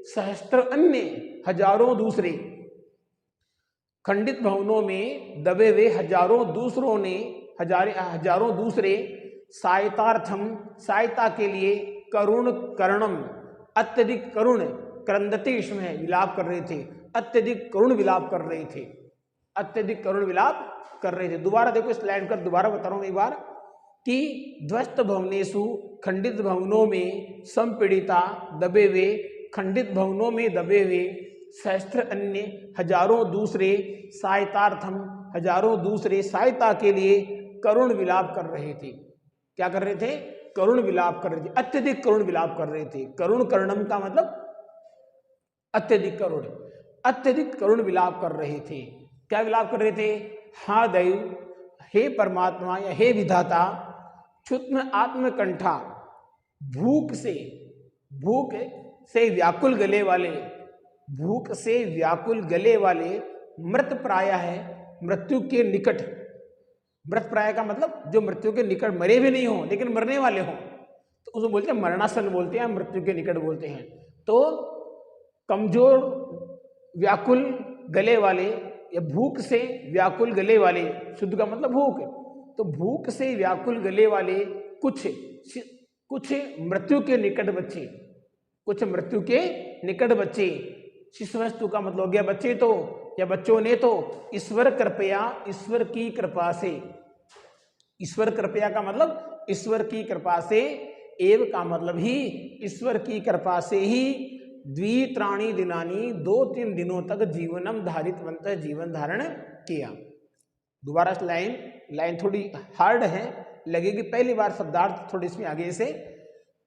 सहस्त्र अन्य, हजारों दूसरे, खंडित भवनों में दबे हुए हजारों दूसरों ने, हजारों दूसरे सहायतार्थम, सहायता के लिए, करुण करणम, अत्यधिक करुण, क्रंदते इसमें विलाप कर रहे थे, अत्यधिक करुण विलाप कर रहे थे, अत्यधिक करुण विलाप कर रहे थे। दोबारा देखो इस लाइन कर, दोबारा बता रहा हूं एक बार कि ध्वस्त भवनेषु, खंडित भवनों में, संपीड़िता दबे हुए, खंडित भवनों में दबे हुए, सहस्त्र अन्य, हजारों दूसरे, सहायतार्थम, हजारों दूसरे सहायता के लिए करुण विलाप कर रहे थे। क्या कर रहे थे? करुण विलाप कर रहे थे, अत्यधिक करुण विलाप कर रहे थे। करुण करणम का मतलब अत्यधिक करुण, अत्यधिक करुण विलाप कर रहे थे। क्या विलाप कर रहे थे? हाँ दैव, हे परमात्मा या हे विधाता, क्षुत्म आत्मकंठा, भूख से, भूख से व्याकुल गले वाले, भूख से व्याकुल गले वाले मृत प्राय है, मृत्यु के निकट। मृत प्राय का मतलब जो मृत्यु के निकट, मरे भी नहीं हो लेकिन मरने वाले हों, तो उसको बोलते हैं मरणासन बोलते हैं, मृत्यु के निकट बोलते हैं। तो कमजोर व्याकुल गले वाले या भूख से व्याकुल गले वाले, शुद्ध का मतलब भूख, तो भूख से व्याकुल गले वाले कुछ मृत्यु के निकट बच्चे, कुछ मृत्यु के निकट बच्चे। शिशुवस्तु का मतलब हो गया बच्चे तो या बच्चों ने तो ईश्वर कृपया, ईश्वर की कृपा से, ईश्वर कृपया का मतलब ईश्वर की कृपा से, एव का मतलब ही ईश्वर की कृपा से ही, द्वित्राणी दिनानी 2-3 दिनों तक जीवनम धारितवंत, जीवन धारण किया। दोबारा लाइन थोड़ी हार्ड है लगेगी, पहली बार शब्दार्थ थोड़ी इसमें आगे से।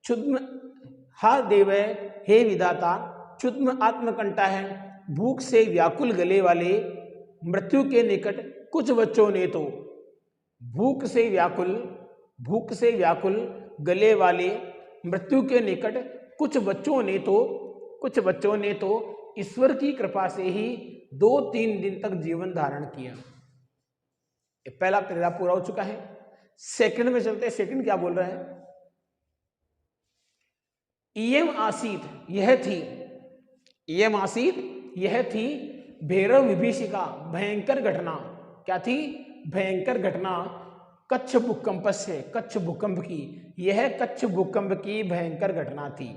क्षुद्म हा देव, हे विधाता, क्षुद्म आत्मकंटा है, भूख से व्याकुल गले वाले, मृत्यु के निकट कुछ बच्चों ने तो, भूख से व्याकुल, भूख से व्याकुल गले वाले, मृत्यु के निकट कुछ बच्चों ने तो, कुछ बच्चों ने तो ईश्वर की कृपा से ही 2-3 दिन तक जीवन धारण किया। पहला पैराग्राफ पूरा हो चुका है। सेकंड में चलते हैं। सेकंड क्या बोल रहा है? इयम आसीत, यह थी, इयम आसीत, यह थी भैरव विभीषिका, भयंकर घटना। क्या थी? भयंकर घटना। कच्छ भूकंप से, कच्छ भूकंप की, यह कच्छ भूकंप की भयंकर घटना थी।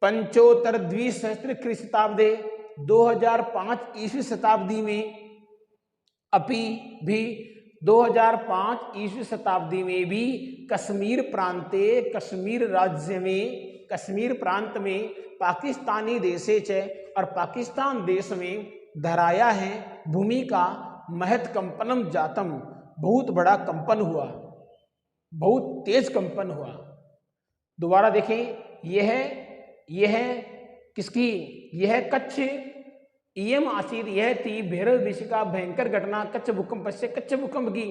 पंचोत्तर द्विसहस्त्र ख्रीष्टाब्दे, 2005 ईस्वी शताब्दी में, अपि भी 2005 ईस्वी शताब्दी में भी कश्मीर प्रांते, कश्मीर राज्य में, कश्मीर प्रांत में, पाकिस्तानी देशे च, और पाकिस्तान देश में धराया है भूमि का महत कंपनम जातम, बहुत बड़ा कंपन हुआ, बहुत तेज कंपन हुआ। दोबारा देखें, यह किसकी? यह कच्छ, इयम आसीत, यह थी भैरव विभीषिका, भयंकर घटना, कच्छ भूकंप से, कच्छ भूकंप की।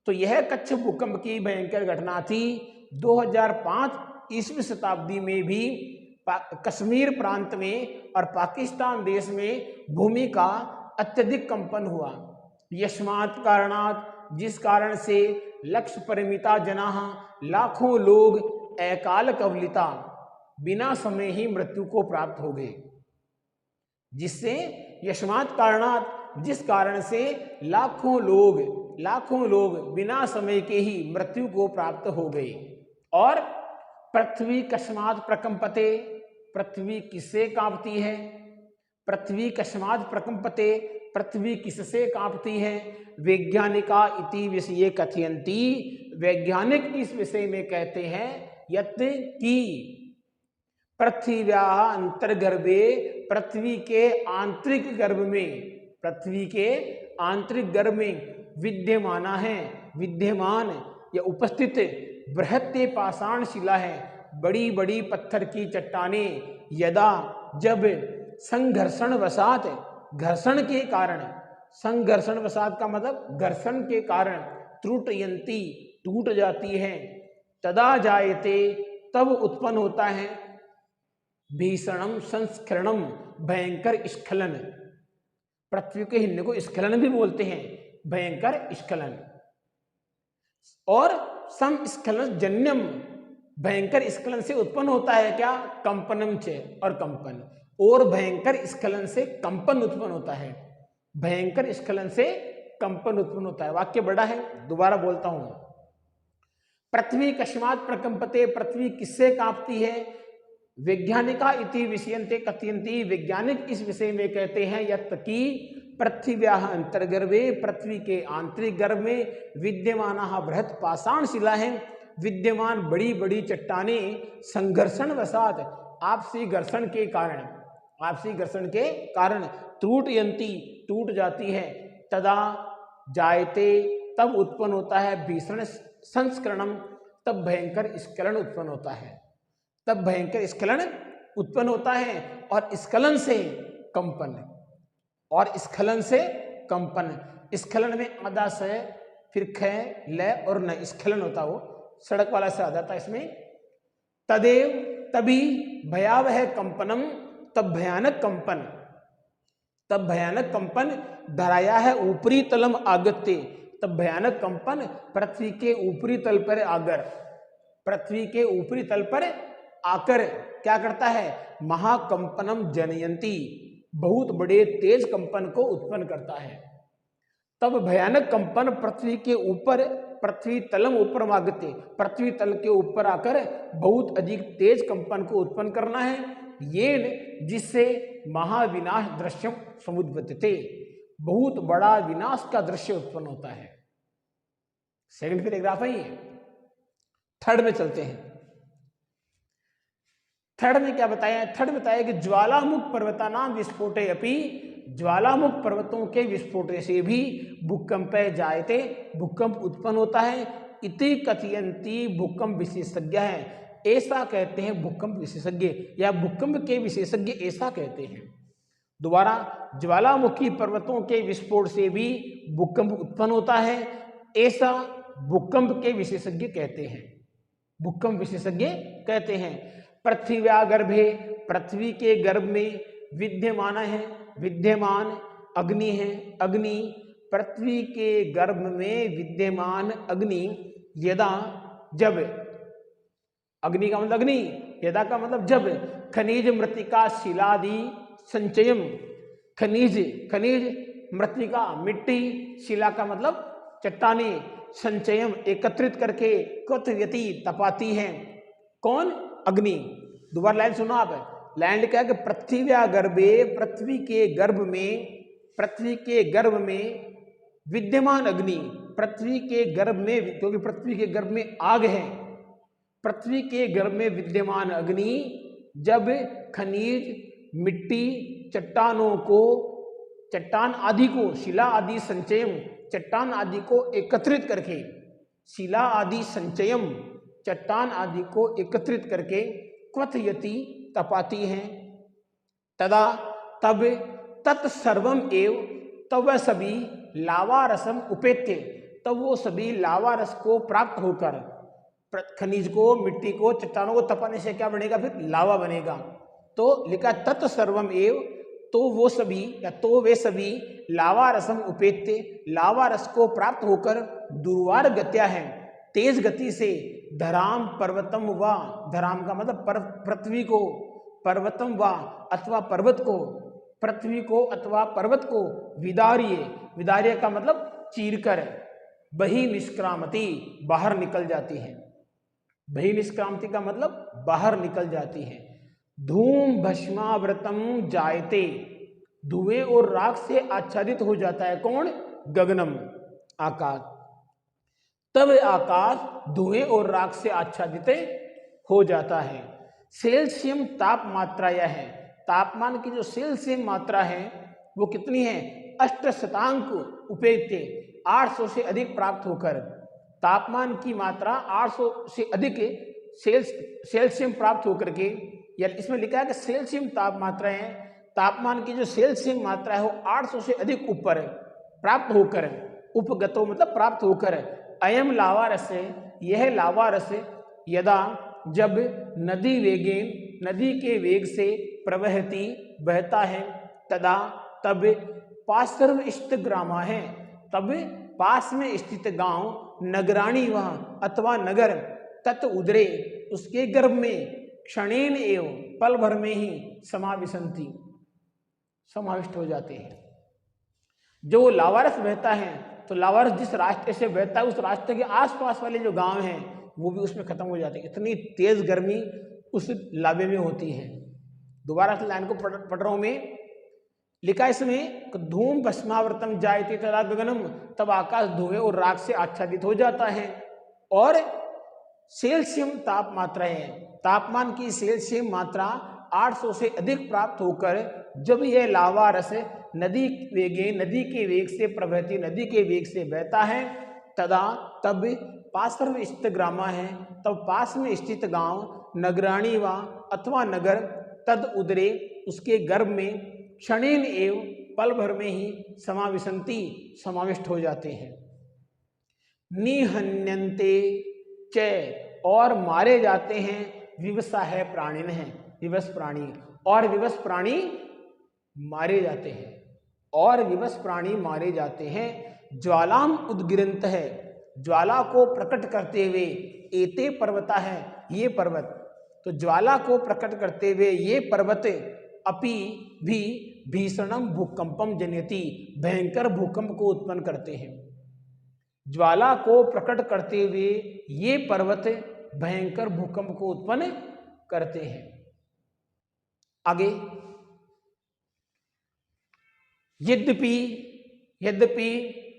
तो यह कच्छ भूकंप की भयंकर घटना थी 2005 ईस्वी शताब्दी में भी कश्मीर प्रांत में और पाकिस्तान देश में भूमि का अत्यधिक कंपन हुआ। यस्मात् कारणात्, जिस कारण से, लक्ष्य परिमिता जनाः, लाखों लोग, अकाल कवलिता, बिना समय ही मृत्यु को प्राप्त हो गए। जिससे, यस्मात् कारणात्, जिस कारण से, लाखों लोग बिना समय के ही मृत्यु को प्राप्त हो गए। और पृथ्वी कस्मात् प्रकंपते, पृथ्वी किससे कांपती है? पृथ्वी कस्मात् प्रकंपते, पृथ्वी किससे कांपती है? वैज्ञानिका इति विषये कथयन्ति, वैज्ञानिक इस विषय में कहते हैं, यत् की पृथ्व्याः अंतर्गर्भे, पृथ्वी के आंतरिक गर्भ में, पृथ्वी के आंतरिक गर्भ में विद्यमाना है, विद्यमान या उपस्थित बृहत्य पाषाण शिला है, बड़ी बड़ी पत्थर की चट्टानें, यदा, जब, संघर्षण वसात, घर्षण के कारण, संघर्षण वसात का मतलब घर्षण के कारण, त्रुटयन्ति, टूट जाती है, तदा जायते, तब उत्पन्न होता है, भीषणम संस्खलनम, भयंकर स्खलन। पृथ्वी के हिलने को स्खलन भी बोलते हैं, भयंकर स्खलन। और संस्खलन जन्यम, भयंकर स्खलन से उत्पन्न होता है क्या? कंपनम च, और कंपन, और भयंकर स्खलन से कंपन उत्पन्न होता है, भयंकर स्खलन से कंपन उत्पन्न होता है। वाक्य बड़ा है, दोबारा बोलता हूं। पृथ्वी कस्मात् प्रकंपते, पृथ्वी किससे कांपती है? वैज्ञानिका इति विषयन्ते कथयन्ति, वैज्ञानिक इस विषय में कहते हैं, यत् की पृथ्व्याः अंतर्गर्भे, पृथ्वी के आंतरिक गर्भ में, विद्यमानाः बृहत् पाषाण शिला है, विद्यमान बड़ी बड़ी चट्टानें, संघर्षण वसात, आपसी घर्षण के कारण, आपसी घर्षण के कारण, त्रुटयन्ति, टूट जाती है, तदा जायते, तब उत्पन्न होता है, भीषण संस्करणम, तब भयंकर स्खलन उत्पन्न होता है, तब भयंकर स्खलन उत्पन्न होता है, और स्खलन से कंपन, और स्खलन से कंपन। स्खलन में आधा से, फिर ख, ल और न, स्खलन होता, वो सड़क वाला से आ जाता है इसमें। तदेव तभी भयावह कंपनम, तब भयानक कंपन, तब भयानक कंपन धराया है ऊपरी तलम आगत्य, तब भयानक कंपन पृथ्वी के ऊपरी तल पर आकर, पृथ्वी के ऊपरी तल पर आकर क्या करता है, महाकंपनम जनयंती, बहुत बड़े तेज कंपन को उत्पन्न करता है। तब भयानक कंपन पृथ्वी के ऊपर, पृथ्वी तलम ऊपर मागते, पृथ्वी तल के ऊपर आकर बहुत अधिक तेज कंपन को उत्पन्न करना है, ये जिससे महाविनाश दृश्यम समुद्भवते, बहुत बड़ा विनाश का दृश्य उत्पन्न होता है। सेकंड पैराग्राफ है ये। थर्ड में चलते हैं। थर्ड में क्या बताया है, थर्ड बताया कि ज्वालामुख पर्वतानाम विस्फोटे अपि, ज्वालामुख पर्वतों के विस्फोट से भी भूकंप जायते, भूकंप उत्पन्न होता है। इति कथयंती भूकंप विशेषज्ञ है, ऐसा कहते हैं भूकंप विशेषज्ञ, या भूकंप के विशेषज्ञ ऐसा कहते हैं। दोबारा, ज्वालामुखी पर्वतों के विस्फोट से भी भूकंप उत्पन्न होता है, ऐसा भूकंप के विशेषज्ञ कहते हैं, भूकंप विशेषज्ञ कहते हैं। पृथ्व्या गर्भे, पृथ्वी के गर्भ में विद्यमान है, विद्यमान अग्नि है, अग्नि, पृथ्वी के गर्भ में विद्यमान अग्नि, यदा जब, अग्नि का मतलब अग्नि, यदा का मतलब जब, खनिज मृतिका शिलादि संचयम, खनिज, खनिज मृतिका मिट्टी, शिला का मतलब चट्टाने, संचयम एकत्रित करके क्वथयति तपाती है, कौन, अग्नि। दोबारा लाइन सुनो आप, लैंड क्या है कि पृथ्व्या गर्भे, पृथ्वी के गर्भ में, पृथ्वी के गर्भ में विद्यमान अग्नि, पृथ्वी के गर्भ में, क्योंकि पृथ्वी के गर्भ में आग है, पृथ्वी के गर्भ में विद्यमान अग्नि जब खनिज, मिट्टी, चट्टानों को, चट्टान आदि को, शिला आदि संचयम, चट्टान आदि को एकत्रित करके, शिला आदि संचयम, चट्टान आदि को एकत्रित करके क्वथयति तपाती हैं, तदा तब, तत्सर्वम एव, तब वह सभी लावा रसम उपेत्य, तब वो सभी लावा रस को प्राप्त होकर, खनिज को, मिट्टी को, चट्टानों को तपाने से क्या बनेगा, फिर लावा बनेगा। तो लिखा तत्सर्वम एव, तो वो सभी या तो वे सभी लावा रसम उपेत्य, लावा रस को प्राप्त होकर दुर्वार गत्या है, तेज गति से, धराम पर्वतम व, धराम का मतलब पृथ्वी को, पर्वतम व अथवा पर्वत को, पृथ्वी को अथवा पर्वत को, विदार्य, विदार्य का मतलब चीरकर, बही निष्क्रामति, बाहर निकल जाती है, बही निष्क्रामति का मतलब बाहर निकल जाती है। धूम भस्मावृतम जायते, धुएं और राख से आच्छादित हो जाता है, कौन, गगनम, आकाश, तब आकाश धुएं और राख से आच्छादित हो जाता है। सेल्सियम तापमात्रा यह है, तापमान की जो सेल्सियम मात्रा है वो कितनी है, 8 शतांक उपेत्य, 800 से अधिक प्राप्त होकर, तापमान की मात्रा 800 से अधिक सेल्सियम प्राप्त होकर के, या इसमें लिखा है कि सेल्सियम तापमात्रा है, तापमान की जो सेल्सियम मात्रा है वो 800 से अधिक ऊपर प्राप्त होकर, उपगतो मतलब प्राप्त होकर, अयम लावा रस, यह लावा रस, यदा जब नदी वेगेन, नदी के वेग से, प्रवहती बहता है, तदा तब, पार्श्व स्थित ग्रामा है, तब पास में स्थित गांव, नगराणी वहाँ अथवा नगर, तत् उदरे उसके गर्भ में, क्षणेन एवं पल भर में ही, समाविशंति समाविष्ट हो जाते हैं। जो लावारस बहता है, तो लावारस जिस रास्ते से बहता है उस रास्ते के आसपास वाले जो गांव हैं वो भी उसमें खत्म हो जाते हैं, इतनी तेज गर्मी उस लावे में होती है। दोबारा से लाइन को पढ़ रहा हूं मैं, लिखा इसमें धूम भस्मावृतम जायते तदा गगनम, तब आकाश धुएं और राख से आच्छादित हो जाता है, और सेल्सियम तापमात्रा है, तापमान की सेल्सियम मात्रा 800 से अधिक प्राप्त होकर जब यह लावा रस नदी वेगे, नदी के वेग से प्रवहती, नदी के वेग से बहता है, तदा तब पार्श्व स्थित ग्रामा है, तब पास में स्थित गांव, नगराणी वा अथवा नगर, तद उदरे उसके गर्भ में, क्षणेन एव पल भर में ही, समाविशंति समाविष्ट हो जाते हैं। निहन्यन्ते च और मारे जाते हैं, विवसा है प्राणिन है, विवश प्राणी, और विवश प्राणी मारे जाते हैं, और विवश प्राणी मारे जाते हैं। ज्वालाम उद्गिरंत है, ज्वाला को प्रकट करते हुए, एते पर्वता है, ये पर्वत, तो ज्वाला को प्रकट करते हुए ये पर्वत अपि भी भीषणम भूकंपम जनयति, भयंकर भूकंप को उत्पन्न करते हैं। ज्वाला को प्रकट करते हुए ये पर्वत भयंकर भूकंप को उत्पन्न करते हैं। आगे, यद्यपि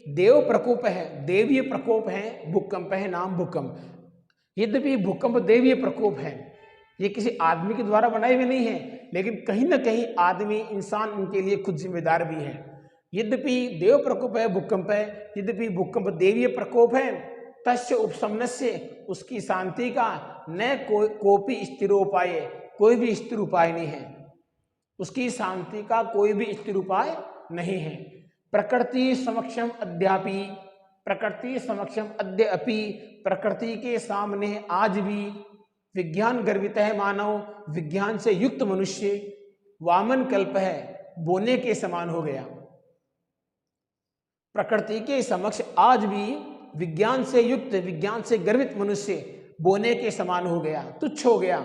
देव प्रकोप है, देवीय प्रकोप है, भूकंप है, नाम भूकंप, यद्यपि भूकंप देवीय प्रकोप है, ये किसी आदमी के द्वारा बनाए हुए नहीं है, लेकिन कहीं ना कहीं आदमी, इंसान इनके लिए खुद जिम्मेदार भी है। यद्यपि देव प्रकोप है, भूकंप है, यद्यपि भूकंप देवीय प्रकोप है, तस्य उपशमनस्य, उसकी शांति का न कोई स्थिर उपाय, कोई भी स्थिर उपाय नहीं है, उसकी शांति का कोई भी स्थिर उपाय नहीं है। प्रकृति समक्षम अद्यापि, प्रकृति समक्षम अद्यापि, प्रकृति के सामने आज भी विज्ञान गर्वित है मानव, विज्ञान से युक्त मनुष्य वामन कल्प है, बोने के समान हो गया। प्रकृति के समक्ष आज भी विज्ञान से युक्त, विज्ञान से गर्वित मनुष्य बोने के समान हो गया, तुच्छ हो गया।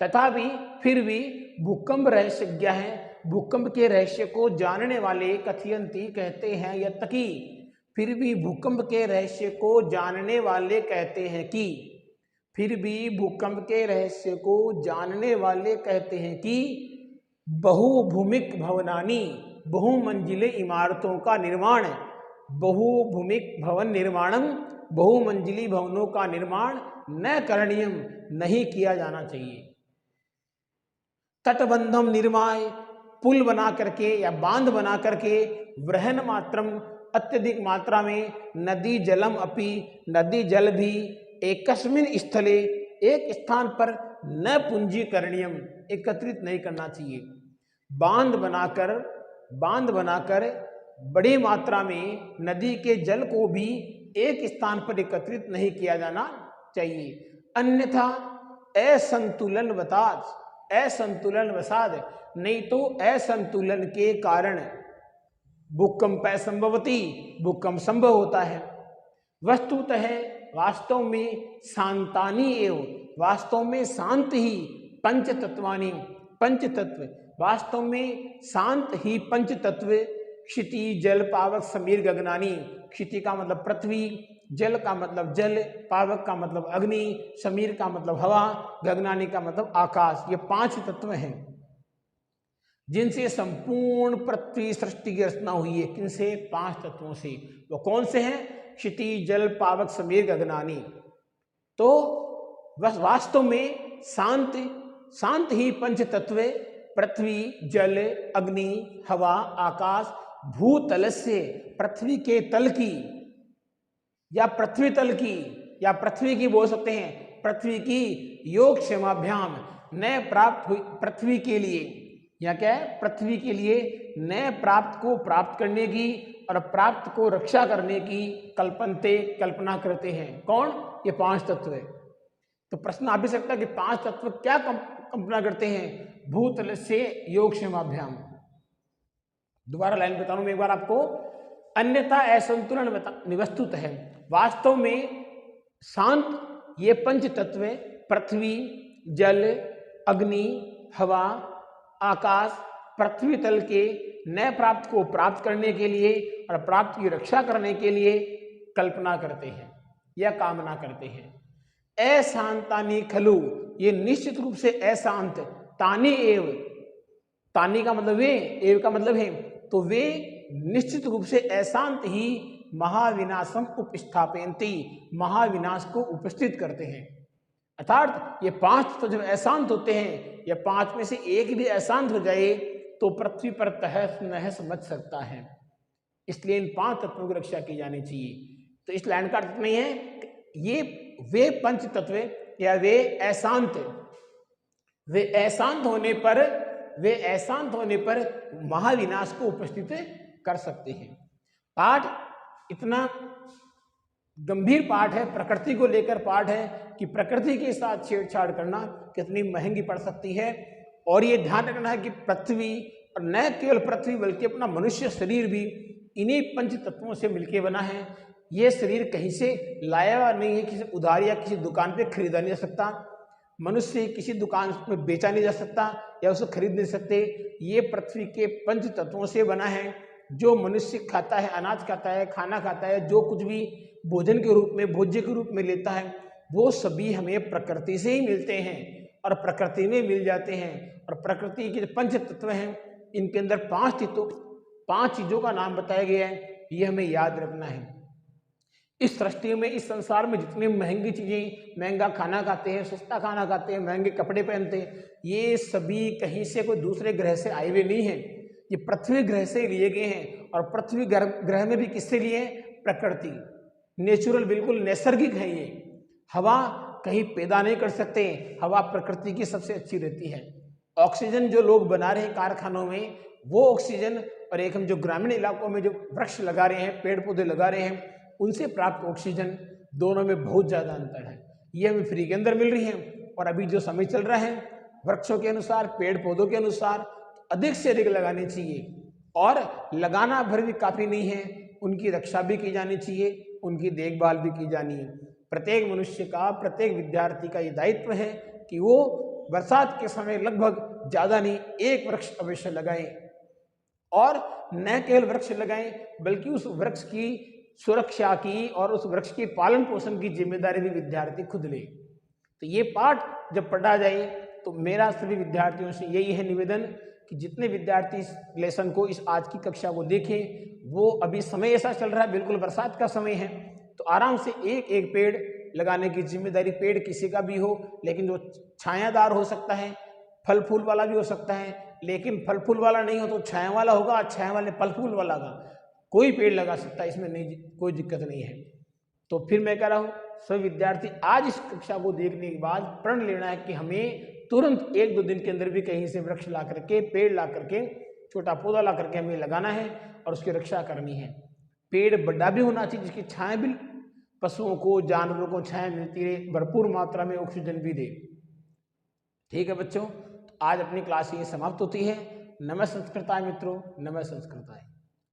तथापि फिर भी भूकंप रहस्यज्ञ है, भूकंप के रहस्य को जानने वाले कथयंती कहते हैं, यत्तकी, फिर भी भूकंप के रहस्य को जानने वाले कहते हैं कि, फिर भी भूकंप के रहस्य को जानने वाले कहते हैं कि बहुभूमिक भवनानी, बहुमंजिले इमारतों का निर्माण, बहुभूमिक भवन निर्माणम, बहुमंजिली भवनों का निर्माण न करणीयम, नहीं किया जाना चाहिए। तटबंधम निर्माय, पुल बना करके या बांध बना करके, वृहन मात्रम, अत्यधिक मात्रा में, नदी जलम अपि, नदी जल भी, एकस्मिन स्थले, एक स्थान पर, न पूंजीकरणीयम, एकत्रित नहीं करना चाहिए। बांध बनाकर बड़ी मात्रा में नदी के जल को भी एक स्थान पर एकत्रित नहीं किया जाना चाहिए, अन्यथा असंतुलन वसाद, नहीं तो असंतुलन के कारण भूकंप संभवती, भूकंप संभव होता है। वस्तुतः वास्तव में शांतानि एवं, वास्तव में शांत ही पंच तत्वानि, पंच तत्व, वास्तव में शांत ही पंच तत्व, क्षिति जल पावक समीर गगनानी, क्षिति का मतलब पृथ्वी, जल का मतलब जल, पावक का मतलब अग्नि, समीर का मतलब हवा, गगनानी का मतलब आकाश, ये 5 तत्व हैं जिनसे संपूर्ण पृथ्वी सृष्टि की रचना हुई है। किनसे? 5 तत्वों से। वो कौन से हैं? क्षिति जल पावक समीर गगनानी। तो बस वास्तव में शांत ही पंच तत्व, पृथ्वी जल अग्नि हवा आकाश, भूतल से, पृथ्वी के तल की या पृथ्वी तल की या पृथ्वी की बोल सकते हैं, पृथ्वी की योग क्षेमाभ्याम न प्राप्त हुई, पृथ्वी के लिए, या क्या है, पृथ्वी के लिए नए प्राप्त को प्राप्त करने की और प्राप्त को रक्षा करने की कल्पना करते हैं। कौन? ये 5 तत्व है। तो प्रश्न आ भी सकता है कि 5 तत्व क्या कल्पना करते हैं? भूतल से योग क्षेमाभ्याम। दोबारा लाइन बता रहा हूं मैं एक बार आपको। अन्यथा असंतुलन वस्तुत है, वास्तव में शांत ये पंच तत्व, पृथ्वी जल अग्नि हवा आकाश, पृथ्वी तल के नए प्राप्त को प्राप्त करने के लिए और प्राप्त की रक्षा करने के लिए कल्पना करते हैं या कामना करते हैं। अशांतानि खलु, ये निश्चित रूप से अशांत, तानि एव, तानि का मतलब वे, एव का मतलब है, तो वे निश्चित रूप से अशांत ही महाविनाशम उपस्थापयन्ति, महाविनाश को उपस्थित करते हैं। अर्थात ये 5 तो जब अशांत होते हैं, या 5 में से एक भी अशांत हो जाए तो पृथ्वी पर तहस नहस मच सकता है। इसलिए इन 5 तत्वों की रक्षा की जानी चाहिए। तो इस लाइन का अर्थ नहीं है ये वे पंच तत्व या वे अशांत होने पर महाविनाश को उपस्थित कर सकते हैं। पाठ इतना गंभीर पाठ है, प्रकृति को लेकर पाठ है कि प्रकृति के साथ छेड़छाड़ करना कितनी महंगी पड़ सकती है। और ये ध्यान रखना है कि पृथ्वी, और न केवल पृथ्वी बल्कि अपना मनुष्य शरीर भी इन्हीं पंच तत्वों से मिलके बना है। ये शरीर कहीं से लाया हुआ नहीं है, किसी उधार या किसी दुकान पे खरीदा नहीं जा सकता, मनुष्य किसी दुकान में बेचा नहीं जा सकता या उसे खरीद नहीं सकते। ये पृथ्वी के पंच तत्वों से बना है। जो मनुष्य खाता है, अनाज खाता है, खाना खाता है, जो कुछ भी भोजन के रूप में, भोज्य के रूप में लेता है, वो सभी हमें प्रकृति से ही मिलते हैं और प्रकृति में मिल जाते हैं। और प्रकृति के जो पंच तत्व हैं, इनके अंदर पांच चीजों का नाम बताया गया है, ये हमें याद रखना है। इस सृष्टि में, इस संसार में जितनी महंगी चीजें, महंगा खाना खाते हैं, सस्ता खाना खाते हैं, महंगे कपड़े पहनते हैं, ये सभी कहीं से कोई दूसरे ग्रह से आए हुए नहीं हैं, ये पृथ्वी ग्रह से लिए गए हैं। और पृथ्वी ग्रह में भी किससे लिए? प्रकृति, नेचुरल, बिल्कुल नैसर्गिक है ये। हवा कहीं पैदा नहीं कर सकते, हवा प्रकृति की सबसे अच्छी रहती है। ऑक्सीजन जो लोग बना रहे हैं कारखानों में, वो ऑक्सीजन, और एक हम जो ग्रामीण इलाकों में जो वृक्ष लगा रहे हैं, पेड़ पौधे लगा रहे हैं, उनसे प्राप्त ऑक्सीजन, दोनों में बहुत ज़्यादा अंतर है। ये हमें फ्री के अंदर मिल रही है। और अभी जो समय चल रहा है, वृक्षों के अनुसार, पेड़ पौधों के अनुसार अधिक से अधिक लगाने चाहिए। और लगाना भर भी काफ़ी नहीं है, उनकी रक्षा भी की जानी चाहिए, उनकी देखभाल भी की जानी है। प्रत्येक मनुष्य का, प्रत्येक विद्यार्थी का ये दायित्व है कि वो बरसात के समय लगभग ज़्यादा नहीं, एक वृक्ष अवश्य लगाएं। और न केवल वृक्ष लगाएं, बल्कि उस वृक्ष की सुरक्षा की और उस वृक्ष के पालन पोषण की जिम्मेदारी भी विद्यार्थी खुद ले। तो ये पाठ जब पढ़ा जाए, तो मेरा सभी विद्यार्थियों से यही है निवेदन कि जितने विद्यार्थी इस लेसन को, इस आज की कक्षा को देखें, वो अभी समय ऐसा चल रहा है, बिल्कुल बरसात का समय है, तो आराम से एक एक पेड़ लगाने की जिम्मेदारी पेड़ किसी का भी हो, लेकिन जो छायादार हो सकता है, फल फूल वाला भी हो सकता है, लेकिन फल फूल वाला नहीं हो तो छाया वाला होगा, छाया वाले फल फूल वाला होगा, कोई पेड़ लगा सकता है, इसमें नहीं, कोई दिक्कत नहीं है। तो फिर मैं कह रहा हूँ सभी विद्यार्थी आज इस कक्षा को देखने के बाद प्रण लेना है कि हमें तुरंत 1-2 दिन के अंदर भी कहीं से वृक्ष ला करके, पेड़ ला करके, छोटा पौधा ला करके हमें लगाना है और उसकी रक्षा करनी है। पेड़ बड़ा भी होना चाहिए जिसकी छाया भी पशुओं को, जानवरों को छाया मिलती रहे, भरपूर मात्रा में ऑक्सीजन भी दे। ठीक है बच्चों, तो आज अपनी क्लास ये समाप्त होती है। नमः संस्कृताय मित्रों, नमः संस्कृताय।